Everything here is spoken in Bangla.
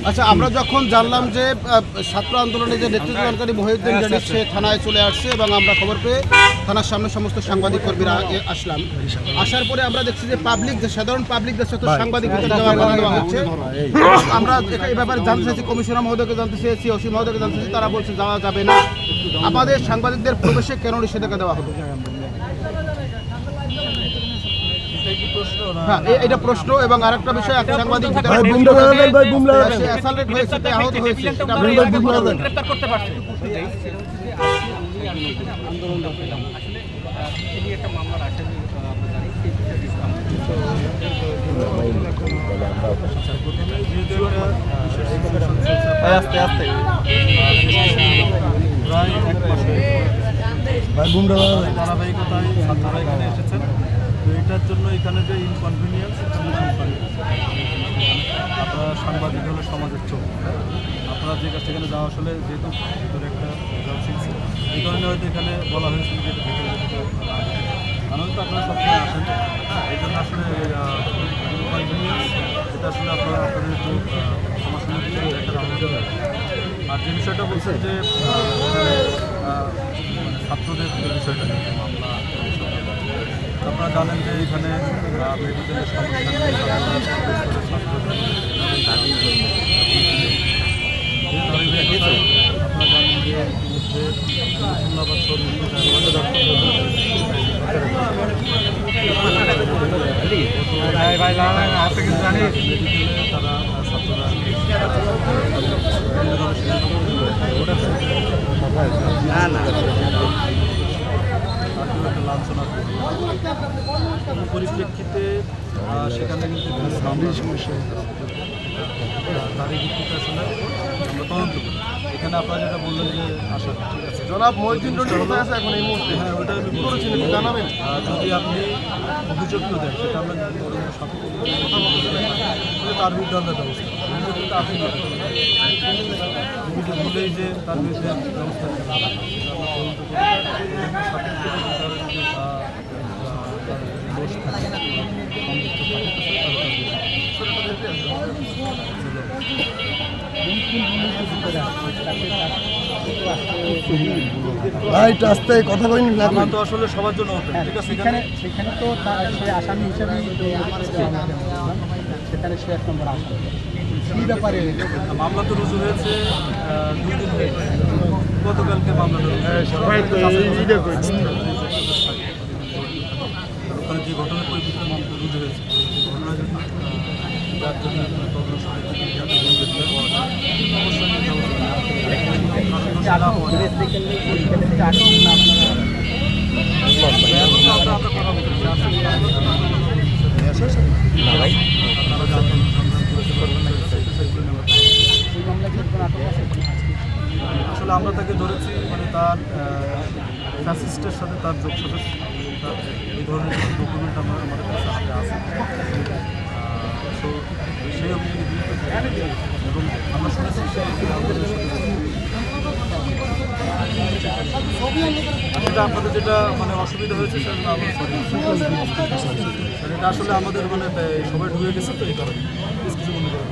আচ্ছা, আমরা যখন জানলাম যে ছাত্র আন্দোলনে যে নেতৃত্বদানকারী মহিউদ্দিন জানিস সে থানায় চলে আসছে এবং আমরা খবর পেয়ে থানার সামনে সমস্ত সাংবাদিক কর্মীরা আসলাম। আসার পরে আমরা দেখছি যে সাধারণ পাবলিকদের সাথে সাংবাদিকদের দেওয়া হচ্ছে। আমরা এই ব্যাপারে জানতে চাইছি, কমিশনার মহোদয়কে জানতে চেয়েছি, ওসি মহোদয়কে জানতে চাইছি, তারা বলছে যাওয়া যাবে না। আমাদের সাংবাদিকদের প্রবেশে কেন নিষেধাজ্ঞা দেওয়া হলো? হ্যাঁ, এটা প্রশ্ন। এবং আরেকটা বিষয়, এক সাংবাদিক আহত হয়েছে। আস্তে আস্তে প্রায় এক মাসে ধারাবাহিকতায় ছাত্ররা এখানে এসেছেন। তো এটার জন্য এখানে যে ইনকনভিনিয়েন্স, আপনারা সাংবাদিক হলে সমাজের চোখ, আপনারা যে কাছে এখানে যাওয়া আসলে যেহেতু ভিতরে একটা ছিল, এই কারণে হয়তো এখানে বলা হয়েছিল যে ভিতরে আনন্দ আপনারা সবসময় আসেন। এই জন্য আসলে ইনকনভিনিয়েন্স এটা আসলে আপনাদের একটু আমার সঙ্গে দেখার আলোচনা। আর যে বিষয়টা বলছেন যে ছাত্রদের বিষয়টা মামলা, আপনারা জানেন যে এখানে মেডিকেলের সমস্যা আপনারা জানেন যে ইতিমধ্যে মুসল্লাবাদ তারা ছাত্ররা লাঞ্ছনা পরিপ্রেক্ষিতে সেখানে কিন্তু তারই ভিত্তিতে আসলে আমরা তদন্ত করি। এখানে আপনারা যেটা বললেন যে আশা, ঠিক আছে জনাব মহিউদ্দিন আছে এখন এই মুহূর্তে, হ্যাঁ ওটা জানাবেন। যদি আপনি অভিযোগ দেন সেটা আমরা তার বিরুদ্ধে আমরা ব্যবস্থা অভিযোগটা আপনি অভিযোগ দিলেই যে তার বিরুদ্ধে ব্যবস্থা দোষ থাকে আস্তে কথা বলিনি না তো আসলে সবার জন্য ঠিক আছে। সেখানে তো সে আসামি হিসেবেই সেখানে সে 1 নম্বর আসামি। কী ব্যাপারে মামলা তো রুজু হয়েছে 2 দিন হয়ে গেছে। গতকালকে মামলাটা ওখানে যে ঘটনার পরিপ্রেক্ষিতে মামলা রুজু হয়েছে ঘটনা যদি যার জন্য তদন্ত আসলে আমরা তাকে ধরেছি মানে তার ফ্যাসিস্টের সাথে তার যোগসাথে এই ধরনের ডকুমেন্ট আমাদের কাছে হাতে আছে। তো সেই অভিযোগে এবং আমরা শুনেছি সেটা আপনাদের যেটা মানে অসুবিধা হয়েছে সেটা আমরা এটা আসলে আমাদের মানে সবাই ঢুকে গেছে তো এই কারণে কিছু মনে করেন।